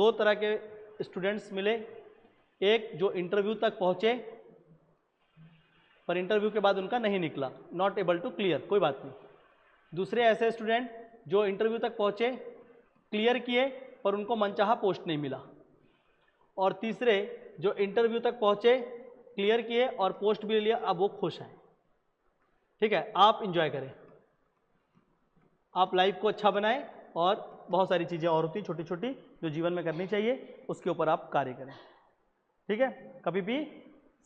दो तरह के स्टूडेंट्स मिले, एक जो इंटरव्यू तक पहुंचे पर इंटरव्यू के बाद उनका नहीं निकला, नॉट एबल टू क्लियर, कोई बात नहीं। दूसरे ऐसे स्टूडेंट जो इंटरव्यू तक पहुंचे, क्लियर किए पर उनको मनचाहा पोस्ट नहीं मिला। और तीसरे जो इंटरव्यू तक पहुंचे, क्लियर किए और पोस्ट भी ले लिया, अब वो खुश हैं। ठीक है, आप इंजॉय करें, आप लाइफ को अच्छा बनाएं और बहुत सारी चीज़ें और होती हैं छोटी छोटी जो जीवन में करनी चाहिए, उसके ऊपर आप कार्य करें। ठीक है, कभी भी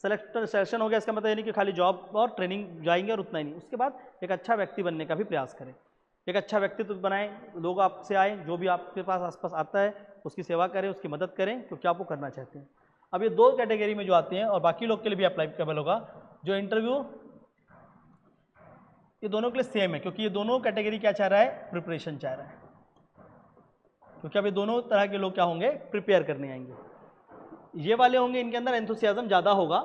सिलेक्शन हो गया इसका मतलब ये नहीं कि खाली जॉब और ट्रेनिंग जाएंगे और उतना ही नहीं, उसके बाद एक अच्छा व्यक्ति बनने का भी प्रयास करें, एक अच्छा व्यक्तित्व बनाएं, लोग आपसे आए, जो भी आपके पास आसपास आता है उसकी सेवा करें, उसकी मदद करें क्योंकि आप वो करना चाहते हैं। अब ये दो कैटेगरी में जो आते हैं और बाकी लोग के लिए भी अप्लाईकेबल होगा, जो इंटरव्यू, ये दोनों के लिए सेम है क्योंकि ये दोनों कैटेगरी क्या चाह रहा है, प्रिपरेशन चाह रहा है, क्योंकि अब ये दोनों तरह के लोग क्या होंगे, प्रिपेयर करने आएंगे। ये वाले होंगे इनके अंदर एंथुसियाज्म ज़्यादा होगा,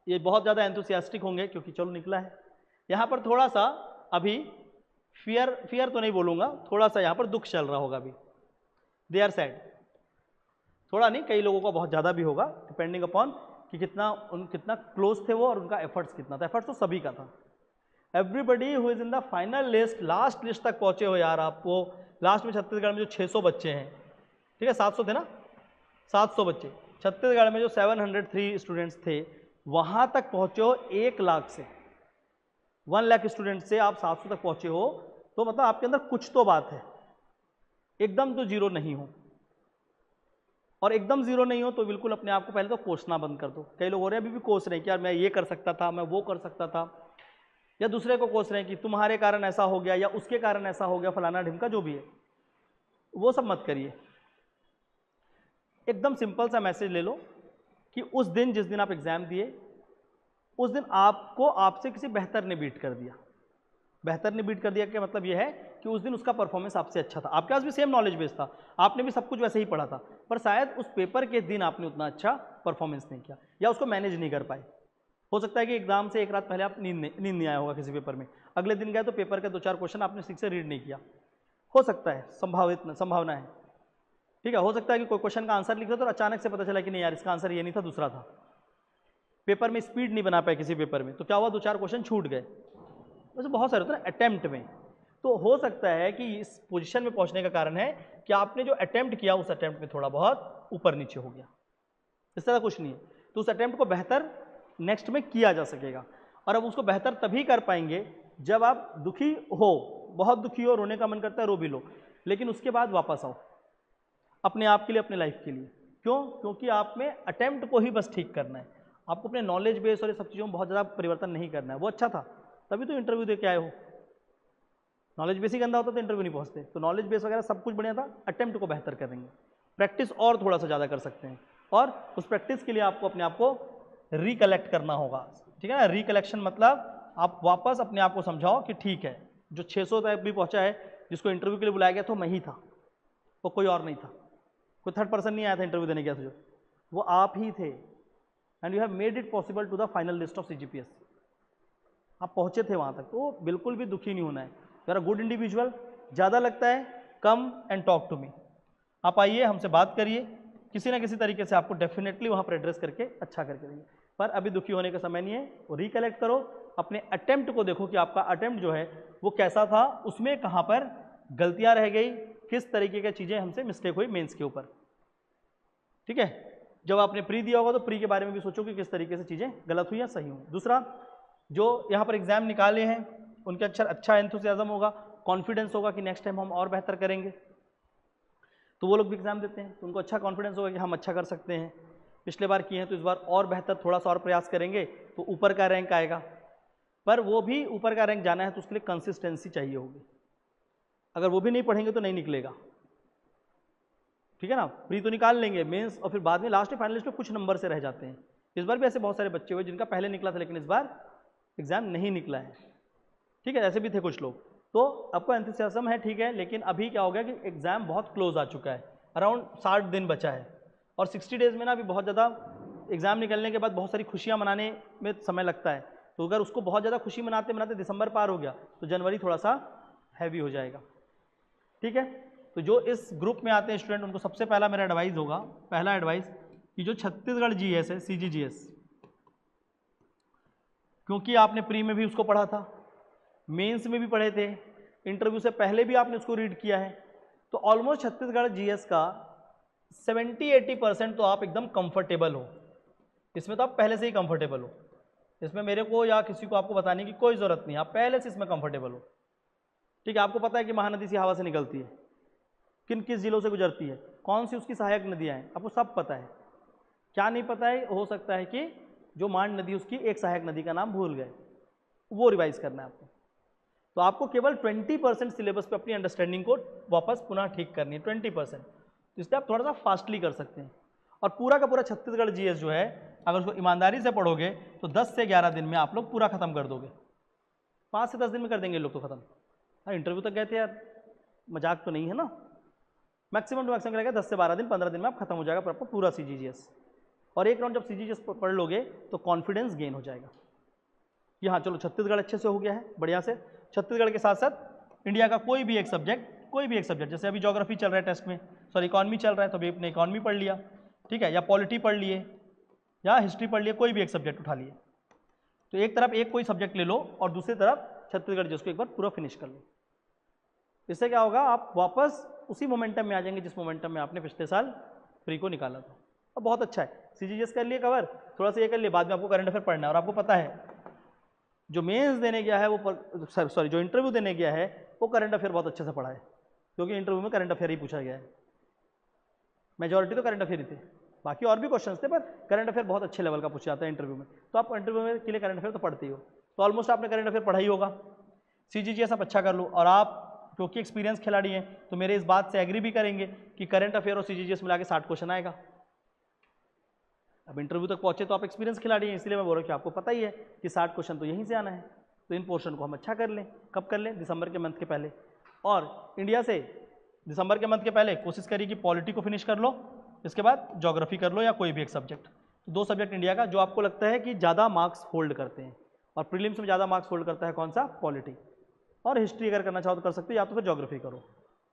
ये बहुत ज़्यादा एंथुसियास्टिक होंगे क्योंकि चलो निकला है। यहाँ पर थोड़ा सा अभी फियर तो नहीं बोलूँगा, थोड़ा सा यहाँ पर दुख चल रहा होगा अभी, दे आर सैड, थोड़ा नहीं, कई लोगों का बहुत ज़्यादा भी होगा, डिपेंडिंग अपॉन कि कितना क्लोज थे वो और उनका एफर्ट्स कितना था। एफर्ट्स तो सभी का था। Everybody who is in the final list, last list तक पहुँचे हो यार आप, वो लास्ट में छत्तीसगढ़ में जो 600 बच्चे हैं, ठीक है 700 थे ना, 700 बच्चे, छत्तीसगढ़ में जो 703 स्टूडेंट्स थे वहाँ तक पहुँचे हो 1 लाख से, 1 लाख स्टूडेंट से आप 700 तक पहुँचे हो, तो मतलब आपके अंदर कुछ तो बात है, एकदम तो जीरो नहीं हो। और एकदम जीरो नहीं हो तो बिल्कुल अपने आप को पहले तो कोसना बंद कर दो। कई लोग हो रहे हैं अभी भी कोस रहे हैं कि यार मैं ये कर सकता था, मैं वो कर सकता था, या दूसरे को कोस रहे हैं कि तुम्हारे कारण ऐसा हो गया या उसके कारण ऐसा हो गया, फलाना ढिमका जो भी है, वो सब मत करिए। एकदम सिंपल सा मैसेज ले लो कि उस दिन जिस दिन आप एग्जाम दिए, उस दिन आपको आपसे किसी बेहतर ने बीट कर दिया। बेहतर ने बीट कर दिया क्या मतलब यह है कि उस दिन उसका परफॉर्मेंस आपसे अच्छा था, आपके पास भी सेम नॉलेज बेस था, आपने भी सब कुछ वैसे ही पढ़ा था, पर शायद उस पेपर के दिन आपने उतना अच्छा परफॉर्मेंस नहीं किया या उसको मैनेज नहीं कर पाए। हो सकता है कि एग्जाम से एक रात पहले आप नींद नहीं आया होगा किसी पेपर में, अगले दिन गए तो पेपर के 2-4 क्वेश्चन आपने ठीक से रीड नहीं किया, हो सकता है, संभावना है। ठीक है, हो सकता है कि कोई क्वेश्चन का आंसर लिख रहे तो अचानक से पता चला कि नहीं यार इसका आंसर ये नहीं था, दूसरा था। पेपर में स्पीड नहीं बना पाए किसी पेपर में, तो क्या हुआ, 2-4 क्वेश्चन छूट गए। वैसे बहुत सारे होते हैं ना अटेम्प्ट में, तो हो सकता है कि इस पोजीशन में पहुंचने का कारण है कि आपने जो अटेम्प्ट किया उस अटेम्प्ट में थोड़ा बहुत ऊपर नीचे हो गया, इस तरह कुछ नहीं है। तो उस अटेम्प्ट को बेहतर नेक्स्ट में किया जा सकेगा, और अब उसको बेहतर तभी कर पाएंगे जब आप दुखी हो, बहुत दुखी हो, रोने का मन करता है रो भी लो, लेकिन उसके बाद वापस आओ अपने आप के लिए, अपने लाइफ के लिए। क्यों? क्योंकि आप में अटेम्प्ट को ही बस ठीक करना है, आपको अपने नॉलेज बेस और ये सब चीज़ों में बहुत ज़्यादा परिवर्तन नहीं करना है। वो अच्छा था तभी तो इंटरव्यू दे के आए हो, नॉलेज बेस ही गंदा होता तो इंटरव्यू नहीं पहुंचते। तो नॉलेज बेस वगैरह सब कुछ बढ़िया था, अटेम्प्ट को बेहतर करेंगे, प्रैक्टिस और थोड़ा सा ज़्यादा कर सकते हैं, और उस प्रैक्टिस के लिए आपको अपने आप को रिकलेक्ट करना होगा। ठीक है ना, रिकलेक्शन मतलब आप वापस अपने आप को समझाओ कि ठीक है, जो 600 तक भी पहुंचा है, जिसको इंटरव्यू के लिए बुलाया गया था मैं ही था, वो कोई और नहीं था, कोई थर्ड पर्सन नहीं आया था इंटरव्यू देने गया था, जो वो आप ही थे। And you have made it possible to the final list of CGPS, आप पहुंचे थे वहां तक। तो बिल्कुल भी दुखी नहीं होना है, you are a good individual. ज़्यादा लगता है, come and talk to me, आप आइए हमसे बात करिए, किसी ना किसी तरीके से आपको डेफिनेटली वहाँ पर एड्रेस करके अच्छा करके देंगे। पर अभी दुखी होने का समय नहीं है, वो रिकलेक्ट करो, अपने अटेम्प्ट को देखो कि आपका अटेम्प्ट जो है वो कैसा था, उसमें कहाँ पर गलतियाँ रह गई, किस तरीके की चीज़ें हमसे मिस्टेक हुई मेंस के ऊपर। ठीक है, जब आपने प्री दिया होगा तो प्री के बारे में भी सोचो कि किस तरीके से चीज़ें गलत हुई या सही हुई। दूसरा, जो यहाँ पर एग्जाम निकाले हैं उनके अच्छा एंथुसियाज्म होगा, कॉन्फिडेंस होगा कि नेक्स्ट टाइम हम और बेहतर करेंगे, तो वो लोग भी एग्जाम देते हैं तो उनको अच्छा कॉन्फिडेंस होगा कि हम अच्छा कर सकते हैं, पिछले बार किए हैं तो इस बार और बेहतर थोड़ा सा और प्रयास करेंगे तो ऊपर का रैंक आएगा। पर वो भी ऊपर का रैंक जाना है तो उसके लिए कंसिस्टेंसी चाहिए होगी, अगर वो भी नहीं पढ़ेंगे तो नहीं निकलेगा। ठीक है ना, प्री तो निकाल लेंगे, मेंस और फिर बाद में लास्ट में फाइनलिस्ट में कुछ नंबर से रह जाते हैं। इस बार भी ऐसे बहुत सारे बच्चे हुए जिनका पहले निकला था लेकिन इस बार एग्जाम नहीं निकला है। ठीक है, ऐसे भी थे कुछ लोग। तो आपको एंथुसियाज्म है, ठीक है, लेकिन अभी क्या हो गया कि एग्जाम बहुत क्लोज आ चुका है, अराउंड 60 दिन बचा है, और 60 डेज में ना अभी बहुत ज़्यादा एग्जाम निकलने के बाद बहुत सारी खुशियाँ मनाने में समय लगता है। तो अगर उसको बहुत ज़्यादा खुशी मनाते मनाते दिसंबर पार हो गया तो जनवरी थोड़ा सा हैवी हो जाएगा। ठीक है, तो जो इस ग्रुप में आते हैं स्टूडेंट, उनको सबसे पहला मेरा एडवाइस होगा, पहला एडवाइस कि जो छत्तीसगढ़ जीएस है, सीजीजीएस, क्योंकि आपने प्री में भी उसको पढ़ा था, मेंस में भी पढ़े थे, इंटरव्यू से पहले भी आपने उसको रीड किया है, तो ऑलमोस्ट छत्तीसगढ़ जीएस का 70-80% तो आप एकदम कंफर्टेबल हो, इसमें तो आप पहले से ही कंफर्टेबल हो, इसमें मेरे को या किसी को आपको बताने की कोई ज़रूरत नहीं, आप पहले से इसमें कंफर्टेबल हो। ठीक है, आपको पता है कि महानदी सी हवा से निकलती है, किन किस जिलों से गुजरती है, कौन सी उसकी सहायक नदियाँ हैं, आपको सब पता है। क्या नहीं पता है, हो सकता है कि जो मांड नदी उसकी एक सहायक नदी का नाम भूल गए, वो रिवाइज करना है आपको। तो आपको केवल 20% सिलेबस पे अपनी अंडरस्टैंडिंग को वापस पुनः ठीक करनी है, 20%, तो इसलिए आप थोड़ा सा फास्टली कर सकते हैं। और पूरा का पूरा छत्तीसगढ़ जीएस जो है, अगर उसको ईमानदारी से पढ़ोगे तो 10 से 11 दिन में आप लोग पूरा खत्म कर दोगे, 5 से 10 दिन में कर देंगे लोग तो खत्म। हाँ, इंटरव्यू तक गए थे यार, मजाक तो नहीं है ना। मैक्सिमम टू मैक्सिमम रहेगा 10 से 12 दिन, 15 दिन में आप खत्म हो जाएगा प्रॉपर पूरा सीजीजीएस। और एक राउंड जब सीजीजीएस पढ़ लोगे तो कॉन्फिडेंस गेन हो जाएगा कि हाँ चलो छत्तीसगढ़ अच्छे से हो गया है, बढ़िया से। छत्तीसगढ़ के साथ साथ इंडिया का कोई भी एक सब्जेक्ट, जैसे अभी ज्योग्राफी चल रहा है टेस्ट में, सॉरी इकॉनमी चल रहा है, तो अभी अपने इकॉनमी पढ़ लिया, ठीक है, या पॉलिटी पढ़ लिए या हिस्ट्री पढ़ लिए, कोई भी एक सब्जेक्ट उठा लिए। तो एक तरफ एक कोई सब्जेक्ट ले लो और दूसरी तरफ छत्तीसगढ़ जिसको एक बार पूरा फिनिश कर लो। इससे क्या होगा, आप वापस उसी मोमेंटम में आ जाएंगे जिस मोमेंटम में आपने पिछले साल फ्री को निकाला था। अब बहुत अच्छा है, सीजीजीएस कर लिए कवर, थोड़ा सा ये कर लिए, बाद में आपको करंट अफेयर पढ़ना है। और आपको पता है जो मेंस देने गया है वो जो इंटरव्यू देने गया है वो करंट अफेयर बहुत अच्छे से पढ़ा है, क्योंकि इंटरव्यू में करंट अफेयर ही पूछा गया है, मेजॉरिटी तो करंट अफेयर ही थे, बाकी और भी क्वेश्चंस थे, पर करंट अफेयर बहुत अच्छे लेवल का पूछा जाता है इंटरव्यू में। तो आप इंटरव्यू में के लिए करंट अफेयर तो पढ़ते ही हो, तो ऑलमोस्ट आपने करंट अफेयर पढ़ा ही होगा। सीजीजीएस आप अच्छा कर लो, और आप क्योंकि एक्सपीरियंस खिलाड़ी हैं तो मेरे इस बात से एग्री भी करेंगे कि करंट अफेयर और सीजीजीएस मिला के 60 क्वेश्चन आएगा। अब इंटरव्यू तक पहुंचे तो आप एक्सपीरियंस खिलाड़ी हैं, इसलिए मैं बोल रहा हूँ कि आपको पता ही है कि 60 क्वेश्चन तो यहीं से आना है। तो इन पोर्शन को हम अच्छा कर लें, कब कर लें, दिसंबर के मंथ के पहले। और इंडिया से दिसंबर के मंथ के पहले कोशिश करिए कि पॉलिटी को फिनिश कर लो, इसके बाद ज्योग्राफी कर लो या कोई भी एक सब्जेक्ट। तो 2 सब्जेक्ट इंडिया का जो आपको लगता है कि ज़्यादा मार्क्स होल्ड करते हैं, और प्रीलिम्स में ज़्यादा मार्क्स होल्ड करता है कौन सा, पॉलिटी। और हिस्ट्री अगर करना चाहो तो कर सकते हो, या तो फिर ज्योग्राफी करो,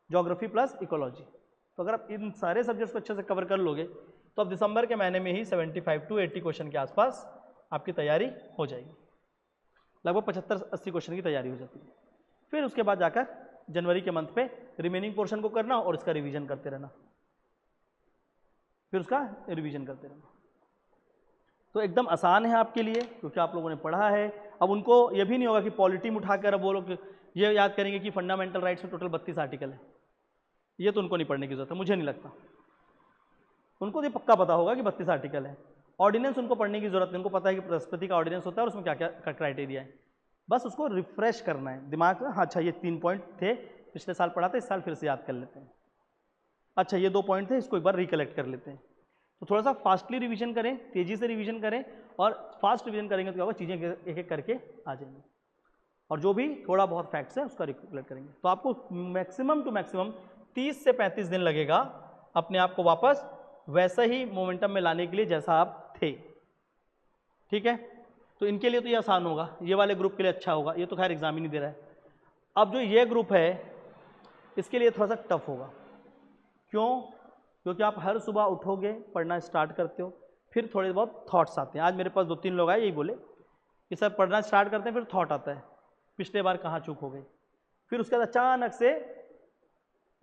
ज्योग्राफी प्लस इकोलॉजी। तो अगर आप इन सारे सब्जेक्ट्स को अच्छे से कवर कर लोगे तो अब दिसंबर के महीने में ही 75 to 80 क्वेश्चन के आसपास आपकी तैयारी हो जाएगी, लगभग 75-80 क्वेश्चन की तैयारी हो जाती है। फिर उसके बाद जाकर जनवरी के मंथ पे रिमेनिंग पोर्शन को करना और इसका रिवीजन करते रहना, फिर उसका रिवीजन करते रहना। तो एकदम आसान है आपके लिए, क्योंकि आप लोगों ने पढ़ा है। अब उनको ये भी नहीं होगा कि पॉलिटी में उठाकर अब वो लोग ये याद करेंगे कि फंडामेंटल राइट्स में टोटल 32 आर्टिकल है, ये तो उनको नहीं पढ़ने की जरूरत है, मुझे नहीं लगता। उनको तो पक्का पता होगा कि 32 आर्टिकल है। ऑर्डिनेंस उनको पढ़ने की जरूरत नहीं, उनको पता है कि राष्ट्रपति का ऑर्डिनेंस होता है और उसमें क्या क्या क्राइटेरिया है, बस उसको रिफ्रेश करना है दिमाग में। हाँ अच्छा, ये 3 पॉइंट थे, पिछले साल पढ़ा था, इस साल फिर से याद कर लेते हैं। अच्छा ये 2 पॉइंट थे, इसको एक बार रिकलेक्ट कर लेते हैं। तो थोड़ा सा फास्टली रिवीजन करें, तेज़ी से रिवीजन करें, और फास्ट रिवीजन करेंगे तो क्या होगा, चीज़ें एक एक करके आ जाएंगी, और जो भी थोड़ा बहुत फैक्ट्स है उसका रिकलेक्ट करेंगे। तो आपको मैक्सिमम टू मैक्सिमम 30 से 35 दिन लगेगा अपने आप को वापस वैसा ही मोमेंटम में लाने के लिए जैसा आप थे। ठीक है, तो इनके लिए तो ये आसान होगा, ये वाले ग्रुप के लिए अच्छा होगा, ये तो खैर एग्जाम ही नहीं दे रहा है। अब जो ये ग्रुप है इसके लिए थोड़ा सा टफ होगा। क्यों? क्योंकि आप हर सुबह उठोगे, पढ़ना स्टार्ट करते हो, फिर थोड़े बहुत थॉट्स आते हैं। आज मेरे पास 2-3 लोग आए, यही बोले कि सर पढ़ना स्टार्ट करते हैं फिर थॉट आता है, पिछले बार कहाँ चूक हो गई, फिर उसके बाद अचानक से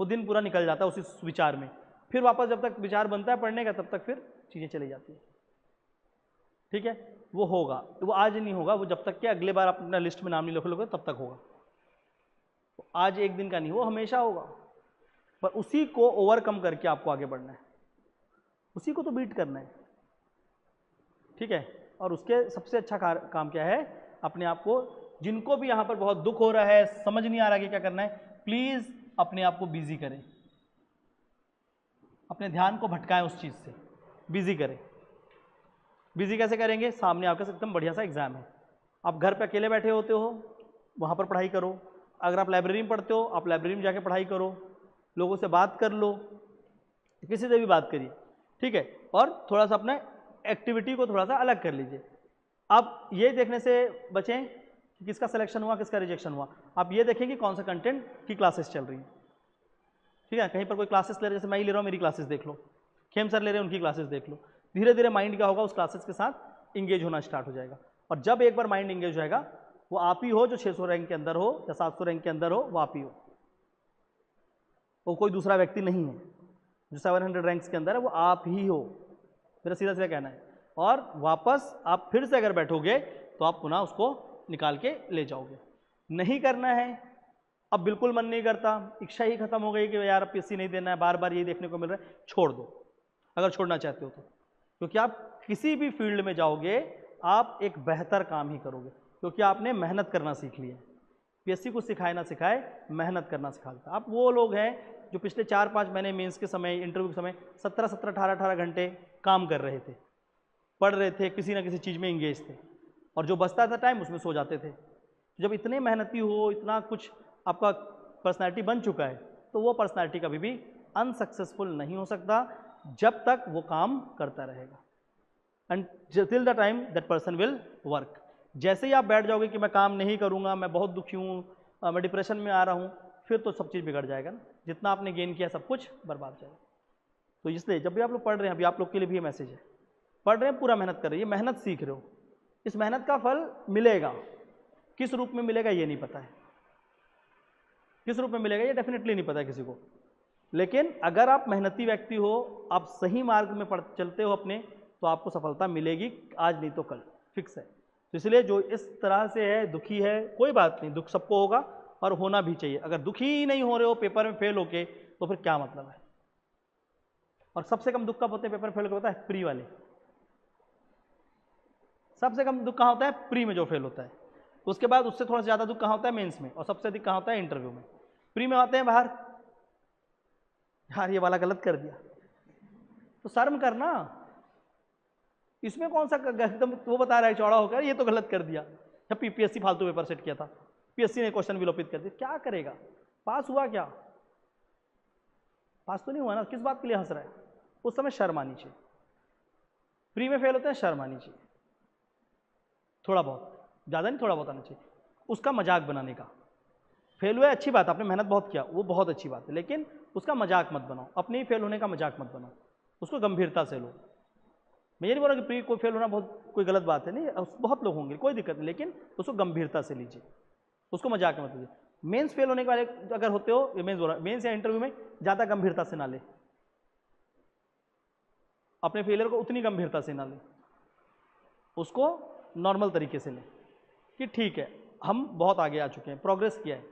वो दिन पूरा निकल जाता है उसी विचार में, फिर वापस जब तक विचार बनता है पढ़ने का तब तक फिर चीज़ें चली जाती है। ठीक है, वो होगा, वो आज नहीं होगा, वो जब तक कि अगले बार आप अपना लिस्ट में नाम नहीं लिख लोगे तब तक होगा। तो आज एक दिन का नहीं, वो हमेशा होगा, पर उसी को ओवरकम करके आपको आगे बढ़ना है, उसी को तो बीट करना है। ठीक है, और उसके सबसे अच्छा काम क्या है, अपने आप को, जिनको भी यहाँ पर बहुत दुख हो रहा है, समझ नहीं आ रहा कि क्या करना है, प्लीज़ अपने आप को बिजी करें, अपने ध्यान को भटकाएं उस चीज़ से, बिजी करें। बिजी कैसे करेंगे? सामने आपके एकदम बढ़िया सा एग्जाम है, आप घर पे अकेले बैठे होते हो, वहाँ पर पढ़ाई करो। अगर आप लाइब्रेरी में पढ़ते हो, आप लाइब्रेरी में जाके पढ़ाई करो, लोगों से बात कर लो, किसी से भी बात करिए। ठीक है, और थोड़ा सा अपना एक्टिविटी को थोड़ा सा अलग कर लीजिए। आप ये देखने से बचें कि किसका सिलेक्शन हुआ, किसका रिजेक्शन हुआ, आप ये देखें कि कौन सा कंटेंट की क्लासेस चल रही हैं। ठीक है, कहीं पर कोई क्लासेस ले रहे, जैसे मैं ही ले रहा हूँ, मेरी क्लासेस देख लो, खेम सर ले रहे हैं, उनकी क्लासेस देख लो, धीरे धीरे माइंड क्या होगा, उस क्लासेस के साथ इंगेज होना स्टार्ट हो जाएगा। और जब एक बार माइंड इंगेज हो जाएगा, वो आप ही हो जो 600 रैंक के अंदर हो या 700 रैंक के अंदर हो, वो आप ही हो, वो कोई दूसरा व्यक्ति नहीं है। जो 700 रैंक्स के अंदर है वो आप ही हो, मेरा सीधा सीधा कहना है। और वापस आप फिर से अगर बैठोगे तो आप पुनः उसको निकाल के ले जाओगे। नहीं करना है, अब बिल्कुल मन नहीं करता, इच्छा ही खत्म हो गई कि यार अब पीएससी नहीं देना है, बार बार ये देखने को मिल रहा है, छोड़ दो अगर छोड़ना चाहते हो तो। क्योंकि आप किसी भी फील्ड में जाओगे आप एक बेहतर काम ही करोगे, क्योंकि आपने मेहनत करना सीख लिया। पीएससी को सिखाए ना सिखाए, मेहनत करना सिखाता है। आप वो लोग हैं जो पिछले 4-5 महीने मेंस के समय, इंटरव्यू के समय 17-17, 18-18 घंटे काम कर रहे थे, पढ़ रहे थे, किसी ना किसी चीज़ में इंगेज थे, और जो बचता था टाइम उसमें सो जाते थे। जब इतने मेहनती हो, इतना कुछ आपका पर्सनैलिटी बन चुका है, तो वो पर्सनैलिटी कभी भी अनसक्सेसफुल नहीं हो सकता जब तक वो काम करता रहेगा, and till the time that person will work. जैसे ही आप बैठ जाओगे कि मैं काम नहीं करूँगा, मैं बहुत दुखी हूँ, मैं डिप्रेशन में आ रहा हूँ, फिर तो सब चीज़ बिगड़ जाएगा ना, जितना आपने गेन किया सब कुछ बर्बाद जाएगा। तो इसलिए जब भी आप लोग पढ़ रहे हैं, अभी आप लोग के लिए भी ये मैसेज है, पढ़ रहे हैं पूरा मेहनत कर रहे हैं, मेहनत सीख रहे हो, इस मेहनत का फल मिलेगा, किस रूप में मिलेगा ये नहीं पता है, किस रूप में मिलेगा ये डेफिनेटली नहीं पता है किसी को। लेकिन अगर आप मेहनती व्यक्ति हो, आप सही मार्ग में चलते हो अपने, तो आपको सफलता मिलेगी, आज नहीं तो कल, फिक्स है। तो इसलिए जो इस तरह से है, दुखी है, कोई बात नहीं, दुख सबको होगा और होना भी चाहिए। अगर दुखी ही नहीं हो रहे हो पेपर में फेल होके, तो फिर क्या मतलब है। और सबसे कम दुख कब होते हैं पेपर में फेल होकर, होता है प्री वाले। सबसे कम दुख कहाँ होता है, प्री में जो फेल होता है। उसके बाद उससे थोड़ा ज़्यादा दुख कहाँ होता है, मेंस में, और सबसे अधिक कहाँ होता है, इंटरव्यू में। प्री में आते हैं बाहर, यार ये वाला गलत कर दिया, तो शर्म करना, इसमें कौन सा एकदम वो बता रहा है चौड़ा होकर ये तो गलत कर दिया। जब पीपीएससी फालतू पेपर सेट किया था, पीएससी ने क्वेश्चन विलोपित कर दिया, क्या करेगा, पास हुआ क्या, पास तो नहीं हुआ ना, किस बात के लिए हंस रहा है। उस समय शर्म आनी चाहिए। प्री में फेल होते हैं, शर्म आनी चाहिए, थोड़ा बहुत, ज़्यादा नहीं, थोड़ा बहुत आना चाहिए, उसका मजाक बनाने का। फेल हुआ अच्छी बात, आपने मेहनत बहुत किया, वो बहुत अच्छी बात है, लेकिन उसका मजाक मत बनाओ, अपने ही फेल होने का मजाक मत बनाओ, उसको गंभीरता से लो। मैं ये नहीं बोल रहा कि प्री को फेल होना बहुत कोई गलत बात है, नहीं, बहुत लोग होंगे, कोई दिक्कत नहीं, लेकिन उसको गंभीरता से लीजिए, उसको मजाक मत लीजिए। मेंस फेल होने के वाले अगर होते हो, मेंस या इंटरव्यू में ज़्यादा गंभीरता से ना ले, अपने फेलियर को उतनी गंभीरता से ना ले, उसको नॉर्मल तरीके से ले कि ठीक है हम बहुत आगे आ चुके हैं, प्रोग्रेस किया है,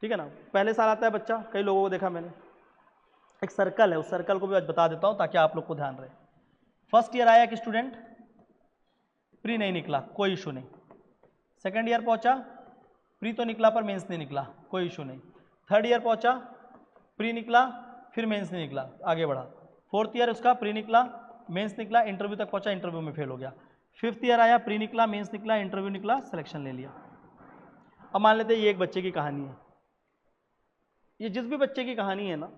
ठीक है ना। पहले साल आता है बच्चा, कई लोगों को देखा मैंने, एक सर्कल है, उस सर्कल को भी आज बता देता हूँ ताकि आप लोग को ध्यान रहे। फर्स्ट ईयर आया कि स्टूडेंट, प्री नहीं निकला, कोई इशू नहीं। सेकंड ईयर पहुंचा, प्री तो निकला पर मेंस नहीं निकला, कोई इशू नहीं। थर्ड ईयर पहुंचा, प्री निकला, फिर मेंस नहीं निकला, आगे बढ़ा। फोर्थ ईयर उसका प्री निकला, मेंस निकला, इंटरव्यू तक पहुंचा, इंटरव्यू में फेल हो गया। फिफ्थ ईयर आया, प्री निकला, मेंस निकला, इंटरव्यू निकला, सिलेक्शन ले लिया। अब मान लेते हैं ये एक बच्चे की कहानी है, ये जिस भी बच्चे की कहानी है ना,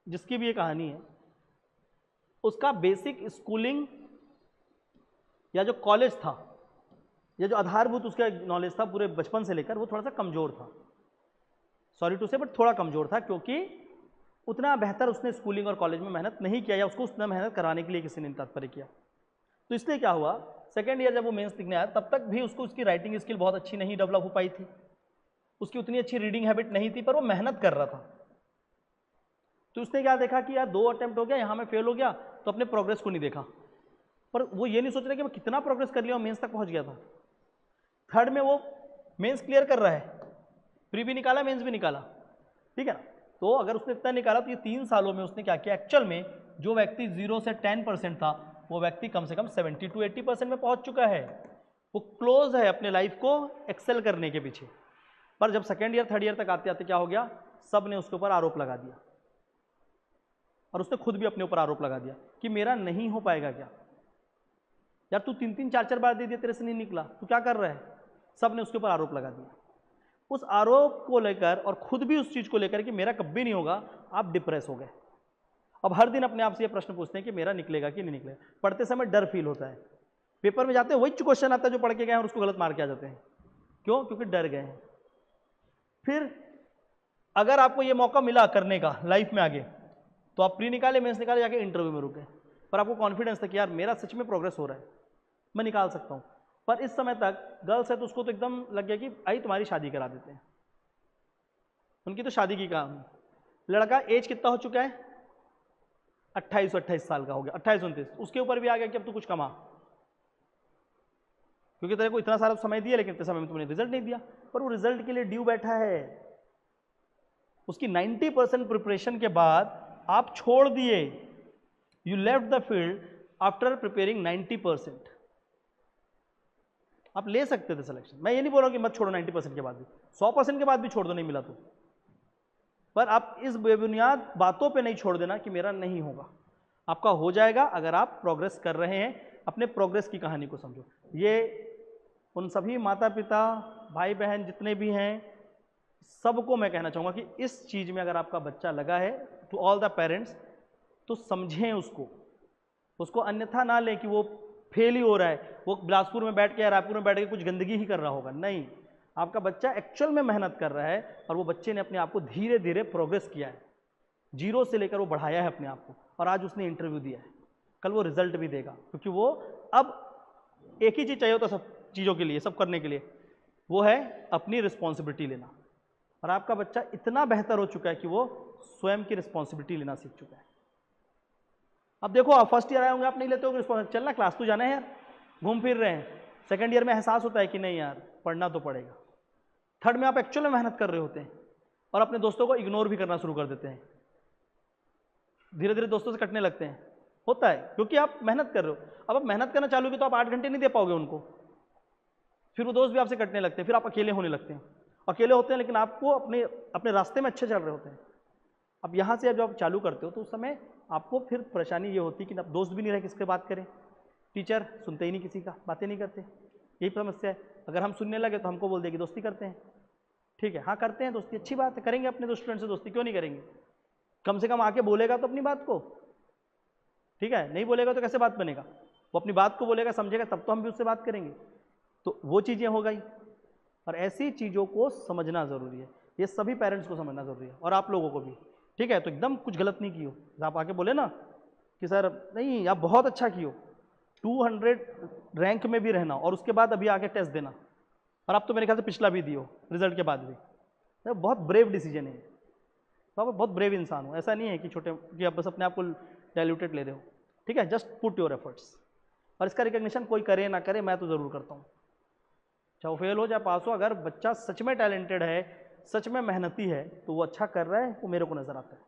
जिसकी भी ये कहानी है, उसका बेसिक स्कूलिंग या जो कॉलेज था या जो आधारभूत उसका नॉलेज था पूरे बचपन से लेकर, वो थोड़ा सा कमज़ोर था, सॉरी टू से, बट थोड़ा कमज़ोर था, क्योंकि उतना बेहतर उसने स्कूलिंग और कॉलेज में मेहनत नहीं किया, या उसको उतना मेहनत कराने के लिए किसी ने तात्पर्य किया। तो इसलिए क्या हुआ, सेकेंड ईयर जब वो मेंस लिखने आया, तब तक भी उसको उसकी राइटिंग स्किल बहुत अच्छी नहीं डेवलप हो पाई थी, उसकी उतनी अच्छी रीडिंग हैबिट नहीं थी, पर वो मेहनत कर रहा था। तो उसने क्या देखा कि यार 2 अटेम्प्ट हो गया, यहाँ में फेल हो गया, तो अपने प्रोग्रेस को नहीं देखा, पर वो ये नहीं सोच रहा कि मैं कितना प्रोग्रेस कर लिया और मेंस तक पहुँच गया था। थर्ड में वो मेंस क्लियर कर रहा है, प्री भी निकाला, मेंस भी निकाला, ठीक है ना। तो अगर उसने इतना निकाला, तो ये 3 सालों में उसने क्या किया, एक्चुअल में जो व्यक्ति 0 से 10% था, वो व्यक्ति कम से कम 70 to 80% में पहुंच चुका है। वो क्लोज है अपने लाइफ को एक्सेल करने के पीछे। पर जब सेकेंड ईयर थर्ड ईयर तक आते आते क्या हो गया, सब ने उसके ऊपर आरोप लगा दिया, और उसने खुद भी अपने ऊपर आरोप लगा दिया कि मेरा नहीं हो पाएगा क्या, यार तू 3-3 4-4 बार दे दिया, तेरे से नहीं निकला, तू क्या कर रहा है। सब ने उसके ऊपर आरोप लगा दिया। उस आरोप को लेकर और खुद भी उस चीज़ को लेकर कि मेरा कभी नहीं होगा, आप डिप्रेस हो गए। अब हर दिन अपने आप से ये प्रश्न पूछते हैं कि मेरा निकलेगा कि नहीं निकलेगा। पढ़ते समय डर फील होता है, पेपर में जाते हैं वही क्वेश्चन आता है जो पढ़ के गए हैं और उसको गलत मार के आ जाते हैं। क्यों? क्योंकि डर गए हैं। फिर अगर आपको ये मौका मिला करने का लाइफ में आगे, तो आप प्री निकाले, मेंस निकाले, जाके इंटरव्यू में रुके, पर आपको कॉन्फिडेंस था कि यार मेरा सच में प्रोग्रेस हो रहा है, मैं निकाल सकता हूँ। पर इस समय तक गर्ल्स है तो उसको तो एकदम लग गया कि आई तुम्हारी शादी करा देते हैं, उनकी तो शादी की काम। लड़का एज कितना हो चुका है, 28 साल का हो गया, 28-29, उसके ऊपर भी आ गया कि अब तू कुछ कमा, क्योंकि तेरे को इतना सारा समय दिया लेकिन इतने समय में तुमने रिजल्ट नहीं दिया। पर वो रिजल्ट के लिए ड्यू बैठा है, उसकी 90% प्रिपरेशन के बाद आप छोड़ दिए, you left the field after preparing 90%। आप ले सकते थे सिलेक्शन, मैं ये नहीं बोल रहा कि मत छोड़ो 90% के बाद भी, 100% के बाद भी छोड़ दो, नहीं मिला तो। पर आप इस बेबुनियाद बातों पे नहीं छोड़ देना कि मेरा नहीं होगा, आपका हो जाएगा अगर आप प्रोग्रेस कर रहे हैं। अपने प्रोग्रेस की कहानी को समझो। ये उन सभी माता पिता भाई बहन जितने भी हैं सबको मैं कहना चाहूँगा कि इस चीज़ में अगर आपका बच्चा लगा है, टू ऑल द पेरेंट्स, तो समझें उसको अन्यथा ना लें कि वो फेल ही हो रहा है, वो बिलासपुर में बैठ के या रायपुर में बैठ के कुछ गंदगी ही कर रहा होगा। नहीं, आपका बच्चा एक्चुअल में मेहनत कर रहा है और वो बच्चे ने अपने आप को धीरे धीरे प्रोग्रेस किया है, जीरो से लेकर वो बढ़ाया है अपने आप को, और आज उसने इंटरव्यू दिया है, कल वो रिजल्ट भी देगा, क्योंकि वो अब एक ही चीज़ चाहिए होता सब चीज़ों के लिए, सब करने के लिए, वो है अपनी रिस्पॉन्सिबिलिटी लेना। और आपका बच्चा इतना बेहतर हो चुका है कि वो स्वयं की रिस्पॉन्सिबिलिटी लेना सीख चुका है। अब देखो, आप फर्स्ट ईयर आए होंगे, आप नहीं लेते हो रिस्पॉन्सिबिलिटी, चलना क्लास तो जाना है यार, घूम फिर रहे हैं। सेकंड ईयर में एहसास होता है कि नहीं यार पढ़ना तो पड़ेगा। थर्ड में आप एक्चुअल में मेहनत कर रहे होते हैं और अपने दोस्तों को इग्नोर भी करना शुरू कर देते हैं, धीरे धीरे दोस्तों से कटने लगते हैं। होता है क्योंकि आप मेहनत कर रहे हो। अब आप मेहनत करना चालू की तो आप 8 घंटे नहीं दे पाओगे उनको, फिर वो दोस्त भी आपसे कटने लगते हैं, फिर आप अकेले होने लगते हैं। अकेले होते हैं लेकिन आपको अपने अपने रास्ते में अच्छे चल रहे होते हैं। अब यहाँ से जब आप चालू करते हो तो उस समय आपको फिर परेशानी ये होती है कि अब दोस्त भी नहीं रहे, किससे बात करें, टीचर सुनते ही नहीं किसी का, बातें नहीं करते, यही समस्या है। अगर हम सुनने लगे तो हमको बोल देगी दोस्ती करते हैं, ठीक है, हाँ करते हैं दोस्ती, अच्छी बात है, करेंगे अपने दोस्त स्टूडेंट से दोस्ती, क्यों नहीं करेंगे, कम से कम आके बोलेगा तो अपनी बात को, ठीक है, नहीं बोलेगा तो कैसे बात बनेगा, वो अपनी बात को बोलेगा, समझेगा, तब तो हम भी उससे बात करेंगे। तो वो चीज़ें हो गई, और ऐसी चीज़ों को समझना ज़रूरी है, ये सभी पेरेंट्स को समझना ज़रूरी है, और आप लोगों को भी, ठीक है। तो एकदम कुछ गलत नहीं कियो, आप आके बोले ना कि सर नहीं आप बहुत अच्छा कियो, 200 रैंक में भी रहना और उसके बाद अभी आके टेस्ट देना, और आप तो मेरे ख्याल से पिछला भी दियो रिजल्ट के बाद भी, तो बहुत ब्रेव डिसीजन है, तो आप बहुत ब्रेव इंसान हो। ऐसा नहीं है कि छोटे कि आप बस अपने आप को डाइल्यूटेड ले रहे हो, ठीक है, जस्ट पुट योर एफर्ट्स। और इसका रिकग्निशन कोई करे ना करे, मैं तो ज़रूर करता हूँ, चाहे फेल हो चाहे पास हो। अगर बच्चा सच में टैलेंटेड है, सच में मेहनती है, तो वो अच्छा कर रहा है, वो मेरे को नज़र आता है,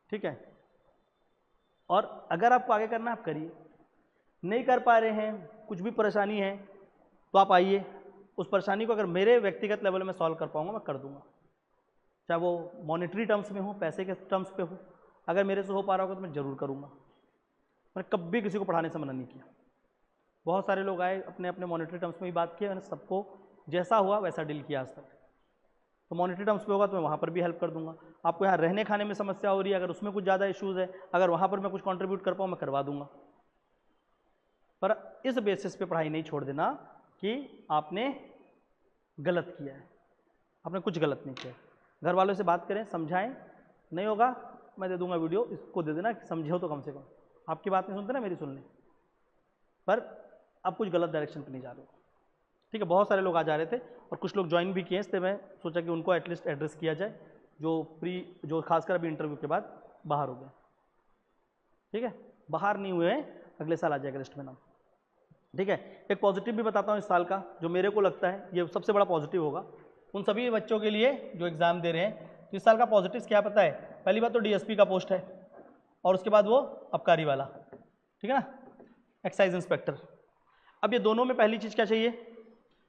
ठीक है। और अगर आपको आगे करना आप करिए, नहीं कर पा रहे हैं, कुछ भी परेशानी है, तो आप आइए, उस परेशानी को अगर मेरे व्यक्तिगत लेवल में सॉल्व कर पाऊंगा मैं कर दूंगा, चाहे वो मॉनेटरी टर्म्स में हो, पैसे के टर्म्स पे हो। अगर मेरे से हो पा रहा होगा तो मैं ज़रूर करूँगा। मैंने कभी किसी को पढ़ाने से मना नहीं किया। बहुत सारे लोग आए, अपने अपने मॉनेटरी टर्म्स में ही बात किया, मैंने सबको जैसा हुआ वैसा डील किया आज तक। तो मॉनेटरी टर्म्स पे होगा तो मैं वहाँ पर भी हेल्प कर दूंगा। आपको यहाँ रहने खाने में समस्या हो रही है, अगर उसमें कुछ ज़्यादा इश्यूज़ है, अगर वहाँ पर मैं कुछ कंट्रीब्यूट कर पाऊँ मैं करवा दूंगा। पर इस बेसिस पे पढ़ाई नहीं छोड़ देना कि आपने गलत किया है, आपने कुछ गलत नहीं किया। घर वालों से बात करें, समझाएं, नहीं होगा मैं दे दूंगा वीडियो, इसको दे देना कि समझो तो कम से कम। आपकी बात नहीं सुनते ना, मेरी सुन लें, पर आप कुछ गलत डायरेक्शन पे नहीं जा रहे हो, ठीक है। बहुत सारे लोग आ जा रहे थे और कुछ लोग ज्वाइन भी किए, इसलिए मैं सोचा कि उनको एटलीस्ट एड्रेस किया जाए, जो खासकर अभी इंटरव्यू के बाद बाहर हो गए, ठीक है। बाहर नहीं हुए अगले साल आ जाएगा लिस्ट में नाम, ठीक है। एक पॉजिटिव भी बताता हूँ इस साल का, जो मेरे को लगता है ये सबसे बड़ा पॉजिटिव होगा उन सभी बच्चों के लिए जो एग्ज़ाम दे रहे हैं। तो इस साल का पॉजिटिव क्या पता है? पहली बात तो डीएसपी का पोस्ट है, और उसके बाद वो आबकारी वाला, ठीक है ना, एक्साइज इंस्पेक्टर। अब ये दोनों में पहली चीज़ क्या चाहिए?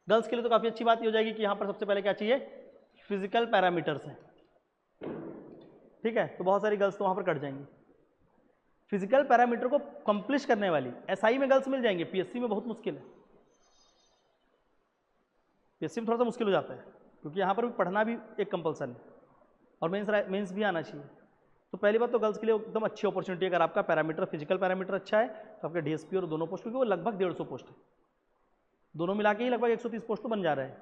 गर्ल्स के लिए तो काफ़ी अच्छी बात ये हो जाएगी कि यहाँ पर सबसे पहले क्या चाहिए? फिजिकल पैरामीटर्स हैं, ठीक है। तो बहुत सारी गर्ल्स तो वहाँ पर कट जाएंगी। फिजिकल पैरामीटर को कंप्लीट करने वाली एसआई में गर्ल्स मिल जाएंगे, पीएससी में बहुत मुश्किल है। पीएससी में थोड़ा सा मुश्किल हो जाता है क्योंकि यहाँ पर भी पढ़ना भी एक कंपल्सन है और मेंस भी आना चाहिए। तो पहली बात तो गर्ल्स के लिए एकदम अच्छी अपॉर्चुनिटी है। अगर आपका पैरामीटर फिजिकल पैरामीटर अच्छा है तो आपके डीएसपी और दोनों पोस्ट, क्योंकि वो लगभग 150 पोस्ट है, दोनों मिला के ही लगभग 130 पोस्ट तो बन जा रहा है।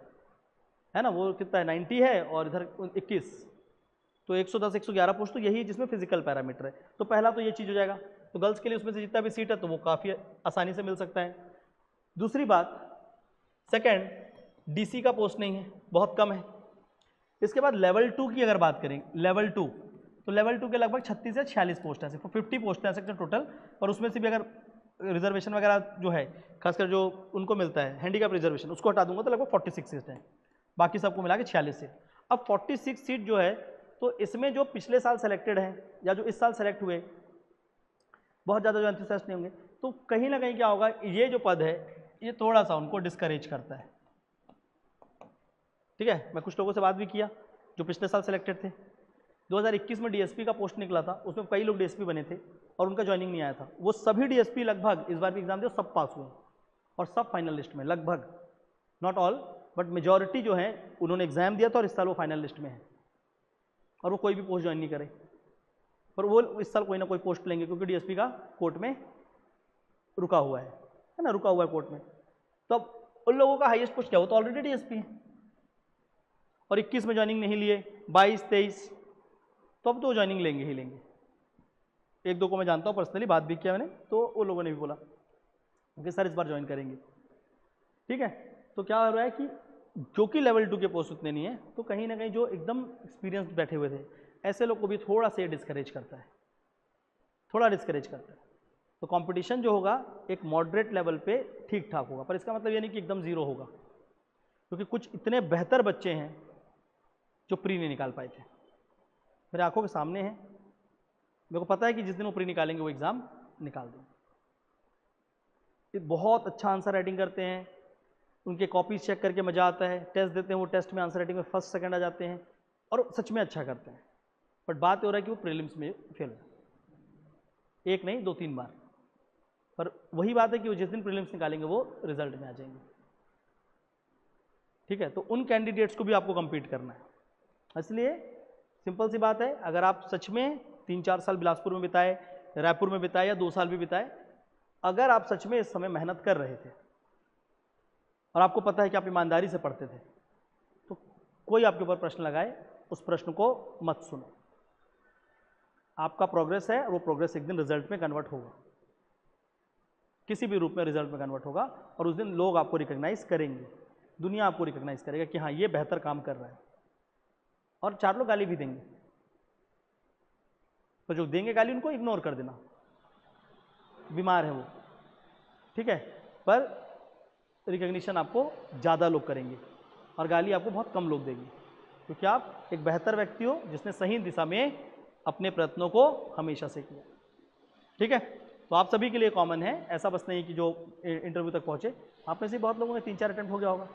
है ना, वो कितना है 90 है और इधर 21, तो 110 111 पोस्ट तो यही है जिसमें फिजिकल पैरामीटर है। तो पहला तो ये चीज़ हो जाएगा, तो गर्ल्स के लिए उसमें से जितना भी सीट है तो वो काफ़ी आसानी से मिल सकता है। दूसरी बात, सेकंड, डीसी का पोस्ट नहीं है, बहुत कम है। इसके बाद लेवल 2 की अगर बात करें, लेवल 2, तो लेवल 2 के लगभग 36 से 46 पोस्ट हैं, सिर्फ 50 पोस्ट हैं सकते टोटल, और उसमें से भी अगर रिजर्वेशन वगैरह जो है, खासकर जो उनको मिलता है हैंडीकैप रिजर्वेशन, उसको हटा दूंगा तो लगभग 46 सीट हैं, बाकी सबको मिला के 46 सीट। अब 46 सीट जो है, तो इसमें जो पिछले साल सेलेक्टेड हैं या जो इस साल सेलेक्ट हुए, बहुत ज़्यादा जो एंथुसियास्ट नहीं होंगे, तो कहीं ना कहीं क्या होगा, ये जो पद है ये थोड़ा सा उनको डिस्करेज करता है। ठीक है, मैं कुछ लोगों से बात भी किया जो पिछले साल सेलेक्टेड थे। 2021 में डीएसपी का पोस्ट निकला था, उसमें कई लोग डीएसपी बने थे और उनका ज्वाइनिंग नहीं आया था। वो सभी डीएसपी लगभग इस बार भी एग्जाम दिए, सब पास हुए और सब फाइनल लिस्ट में, लगभग, नॉट ऑल बट मेजॉरिटी जो है उन्होंने एग्जाम दिया था और इस साल वो फाइनल लिस्ट में है, और वो कोई भी पोस्ट ज्वाइन नहीं करे, पर वो इस साल कोई ना कोई पोस्ट लेंगे क्योंकि डीएसपी का कोर्ट में रुका हुआ है ना, रुका हुआ है कोर्ट में। तो अब उन लोगों का हाईएस्ट पोस्ट क्या हो, तो ऑलरेडी डीएसपी है और 21 में ज्वाइनिंग नहीं लिए, 22 23, तो अब तो ज्वाइनिंग लेंगे ही लेंगे। एक दो को मैं जानता हूँ पर्सनली, बात भी किया मैंने, तो वो लोगों ने भी बोला कि सर इस बार ज्वाइन करेंगे। ठीक है, तो क्या हो रहा है कि जो कि लेवल 2 के पोस्ट उतने नहीं है, तो कहीं ना कहीं जो एकदम एक्सपीरियंस बैठे हुए थे, ऐसे लोग को भी थोड़ा सा डिस्करेज करता है, थोड़ा डिस्करेज करता है। तो कंपटीशन जो होगा एक मॉडरेट लेवल पे ठीक ठाक होगा, पर इसका मतलब ये नहीं कि एकदम जीरो होगा, क्योंकि कुछ इतने बेहतर बच्चे हैं जो प्री नहीं निकाल पाए थे, मेरे आंखों के सामने है। मेरे को पता है कि जिस दिन वो प्री निकालेंगे वो एग्ज़ाम निकाल देंगे। बहुत अच्छा आंसर राइटिंग करते हैं, उनके कॉपीज चेक करके मज़ा आता है, टेस्ट देते हैं, वो टेस्ट में आंसर राइटिंग में फर्स्ट सेकंड आ जाते हैं और सच में अच्छा करते हैं। बट बात हो रहा है कि वो प्रीलिम्स में फेल हो, एक नहीं 2-3 बार। पर वही बात है कि वो जिस दिन प्रीलिम्स निकालेंगे वो रिजल्ट में आ जाएंगे। ठीक है, तो उन कैंडिडेट्स को भी आपको कम्पीट करना है। इसलिए सिंपल सी बात है, अगर आप सच में 3-4 साल बिलासपुर में बिताए, रायपुर में बिताए या 2 साल भी बिताए, अगर आप सच में इस समय मेहनत कर रहे थे और आपको पता है कि आप ईमानदारी से पढ़ते थे, तो कोई आपके ऊपर प्रश्न लगाए, उस प्रश्न को मत सुनो। आपका प्रोग्रेस है, वो प्रोग्रेस एक दिन रिजल्ट में कन्वर्ट होगा, किसी भी रूप में रिजल्ट में कन्वर्ट होगा, और उस दिन लोग आपको रिकॉग्नाइज करेंगे, दुनिया आपको रिकॉग्नाइज करेगा कि हाँ ये बेहतर काम कर रहा है, और 4 लोग गाली भी देंगे, तो जो देंगे गाली उनको इग्नोर कर देना, बीमार है वो। ठीक है, पर रिकॉग्निशन आपको ज़्यादा लोग करेंगे और गाली आपको बहुत कम लोग देंगे, क्योंकि आप एक बेहतर व्यक्ति हो जिसने सही दिशा में अपने प्रयत्नों को हमेशा से किया। ठीक है, तो आप सभी के लिए कॉमन है, ऐसा बस नहीं कि जो इंटरव्यू तक पहुंचे, आप में से बहुत लोगों ने 3-4 अटेम्प्ट हो गया होगा,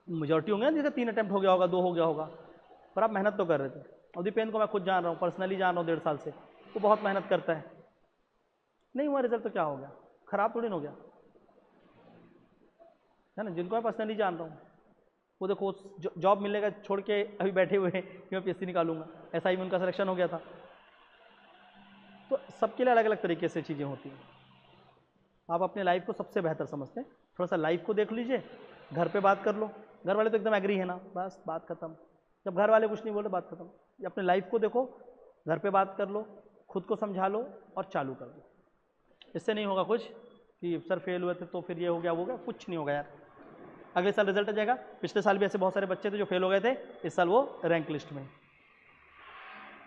मेजॉरिटी होंगे ना जिसका 3 अटेम्प्ट हो गया होगा, 2 हो गया होगा, पर आप मेहनत तो कर रहे थे। और दीपेन को मैं खुद जान रहा हूँ, पर्सनली जान रहा हूँ 1.5 साल से, वो बहुत मेहनत करता है, नहीं हुआ रिजल्ट तो क्या हो गया, खराब थोड़ी हो गया है ना। जिनको मैं पर्सनली जान रहा हूँ, वो देखो जॉब मिलने का छोड़ के अभी बैठे हुए हैं कि मैं पीएससी निकालूंगा, ऐसा ही में उनका सिलेक्शन हो गया था। तो सबके लिए अलग अलग तरीके से चीज़ें होती हैं। आप अपने लाइफ को सबसे बेहतर समझते हैं, थोड़ा सा लाइफ को देख लीजिए, घर पे बात कर लो, घर वाले तो एकदम एग्री है ना, बस बात खत्म। जब घर वाले कुछ नहीं बोले, बात खत्म। अपने लाइफ को देखो, घर पे बात कर लो, खुद को समझा लो और चालू कर दो। इससे नहीं होगा कुछ कि सर फेल हुए थे तो फिर ये हो गया वो हो गया, कुछ नहीं होगा यार। अगले साल रिजल्ट आ जाएगा। पिछले साल भी ऐसे बहुत सारे बच्चे थे जो फेल हो गए थे, इस साल वो रैंक लिस्ट में।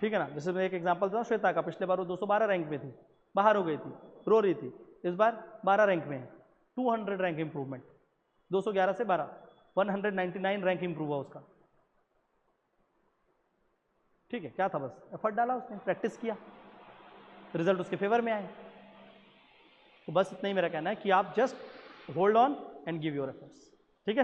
ठीक है ना, जैसे मैं एक एग्जांपल दूँ श्वेता का, पिछले बार वो 212 रैंक में थी, बाहर हो गई थी, रो रही थी, इस बार 12 रैंक में है, 200 रैंक इंप्रूवमेंट, 211 से 12, 199 रैंक इंप्रूव हुआ उसका। ठीक है, क्या था, बस एफर्ट डाला उसने, प्रैक्टिस किया, रिजल्ट उसके फेवर में आए। तो बस इतना ही मेरा कहना है कि आप just hold on and give your efforts. ठीक है।